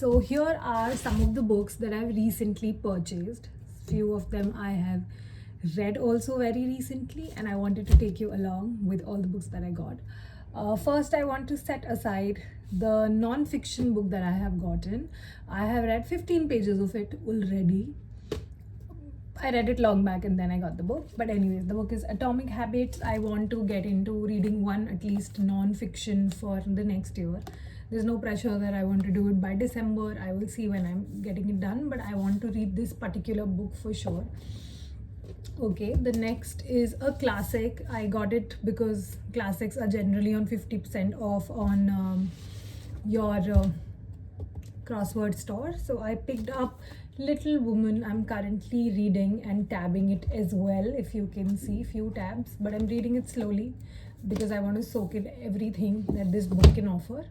So here are some of the books that I've recently purchased. Few of them I have read also very recently, and I wanted to take you along with all the books that I got. First, I want to set aside the non-fiction book that I have gotten. I have read 15 pages of it already. I read it long back and then I got the book. But anyways, the book is Atomic Habits. I want to get into reading one at least non-fiction for the next year. There's no pressure that I want to do it by December. I will see when I'm getting it done, but I want to read this particular book for sure. Okay, the next is a classic. I got it because classics are generally on 50% off on your crossword store. So I picked up Little Woman. I'm currently reading and tabbing it as well. If you can see few tabs, but I'm reading it slowly because I want to soak in everything that this book can offer.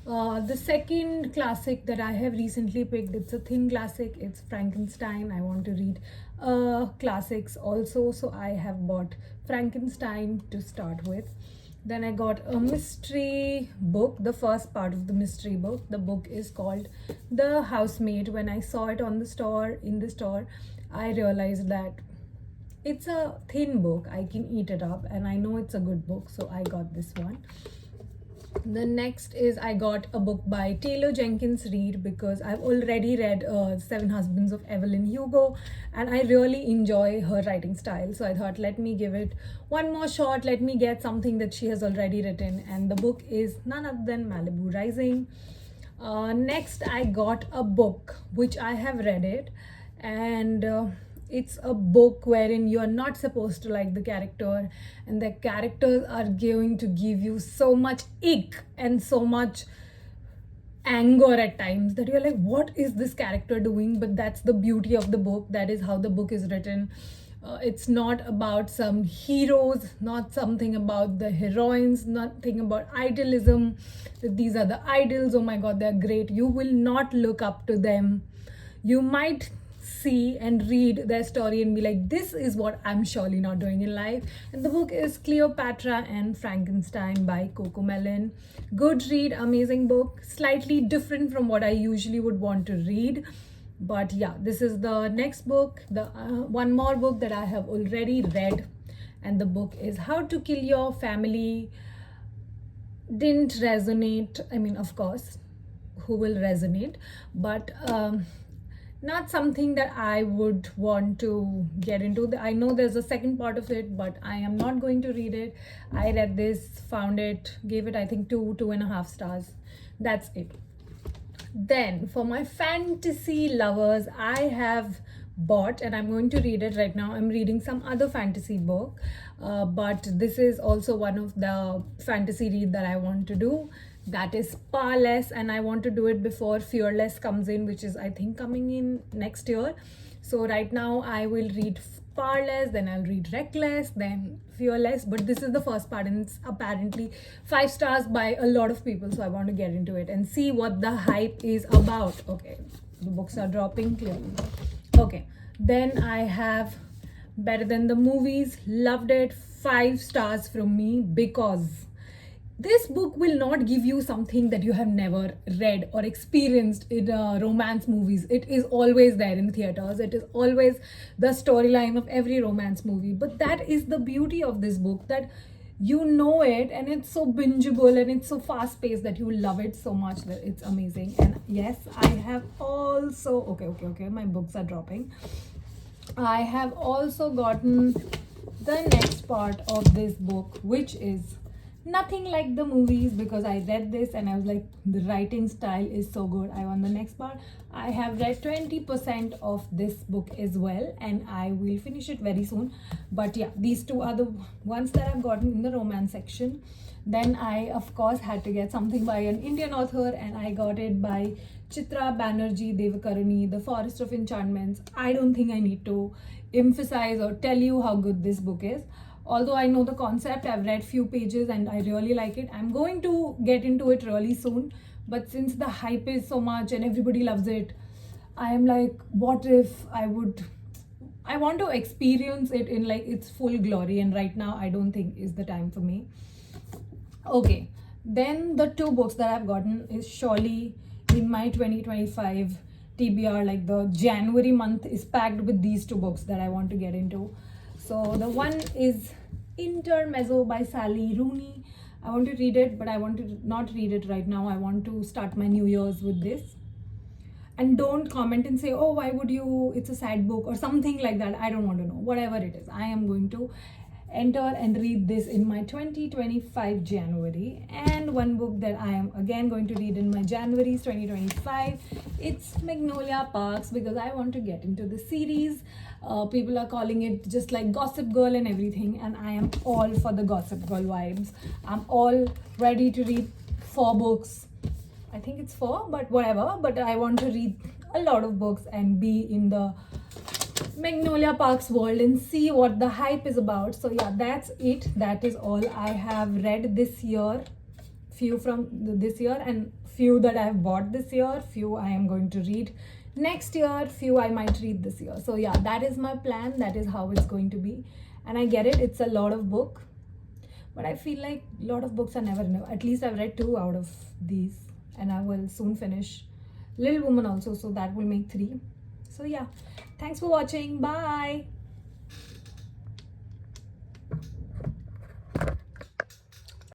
The second classic that I have recently picked, it's a thin classic. It's Frankenstein. I want to read classics also, so I have bought Frankenstein to start with. Then I got a mystery book, the first part of the mystery book. The book is called The Housemaid. When I saw it in the store, I realized that it's a thin book. I can eat it up and I know it's a good book, so I got this one. The next is I got a book by Taylor Jenkins Reid because I've already read Seven Husbands of Evelyn Hugo and I really enjoy her writing style. So I thought, let me give it one more shot. Let me get something that she has already written. And the book is none other than Malibu Rising. Next, I got a book which I have read it, and it's a book wherein you are not supposed to like the character, and the characters are going to give you so much ick and so much anger at times that you're like, what is this character doing? But that's the beauty of the book. That is how the book is written. It's not about some heroes, not something about the heroines, nothing about idealism, that these are the idols, oh my god, they're great. You will not look up to them. You might see and read their story and be like, this is what I'm surely not doing in life. And the book is Cleopatra and Frankenstein by Coco Mellon. Good read, amazing book, slightly different from what I usually would want to read. But yeah, this is the next book, the one more book that I have already read, and the book is How to Kill Your Family. Didn't resonate. I mean, of course, who will resonate, but not something that I would want to get into. I know there's a second part of it, but I am not going to read it. I read this, found it, gave it I think 2.5 stars. That's it. Then for my fantasy lovers, I have bought, and I'm going to read it right now. I'm reading some other fantasy book, but this is also one of the fantasy read that I want to do. That is Powerless, and I want to do it before Fearless comes in, which is I think coming in next year. So right now I will read Powerless, then I'll read Reckless, then Fearless, but this is the first part and it's apparently 5 stars by a lot of people, so I want to get into it and see what the hype is about. Okay, the books are dropping clearly. Okay, then I have Better Than the Movies. Loved it, 5 stars from me, because this book will not give you something that you have never read or experienced in romance movies. It is always there in theaters. It is always the storyline of every romance movie. But that is the beauty of this book, that you know it and it's so bingeable and it's so fast paced that you love it so much that it's amazing. And yes, I have also, okay, my books are dropping. I have also gotten the next part of this book, which is Nothing Like the Movies, because I read this and I was like, the writing style is so good. I want the next part. I have read 20% of this book as well, and I will finish it very soon. But yeah, these two are the ones that I've gotten in the romance section. Then I, of course, had to get something by an Indian author, and I got it by Chitra Banerjee Devakaruni, The Forest of Enchantments. I don't think I need to emphasize or tell you how good this book is. Although I know the concept, I've read few pages and I really like it. I'm going to get into it really soon. But since the hype is so much and everybody loves it, I am like, what if I want to experience it in like its full glory. And right now, I don't think is the time for me. Okay, then the 2 books that I've gotten is surely in my 2025 TBR, like the January month is packed with these two books that I want to get into. So the one is Intermezzo by Sally Rooney. I want to read it, but I want to not read it right now. I want to start my New Year's with this. And don't comment and say, oh, why would you, it's a sad book or something like that. I don't want to know. Whatever it is, I am going to enter and read this in my 2025 January. And one book that I am again going to read in my January's 2025, it's Magnolia Parks, because I want to get into the series. People are calling it just like Gossip Girl and everything, and I am all for the Gossip Girl vibes. I'm all ready to read 4 books. I think it's 4, but whatever. But I want to read a lot of books and be in the Magnolia Parks world and see what the hype is about. So yeah, that's it. That is all I have read this year. Few from this year and few that I have bought this year. Few I am going to read next year. Few I might read this year. So yeah, that is my plan. That is how it's going to be. And I get it. It's a lot of book. But I feel like a lot of books are never enough. At least I've read 2 out of these. And I will soon finish Little Woman also. So that will make 3. So yeah. Thanks for watching. Bye.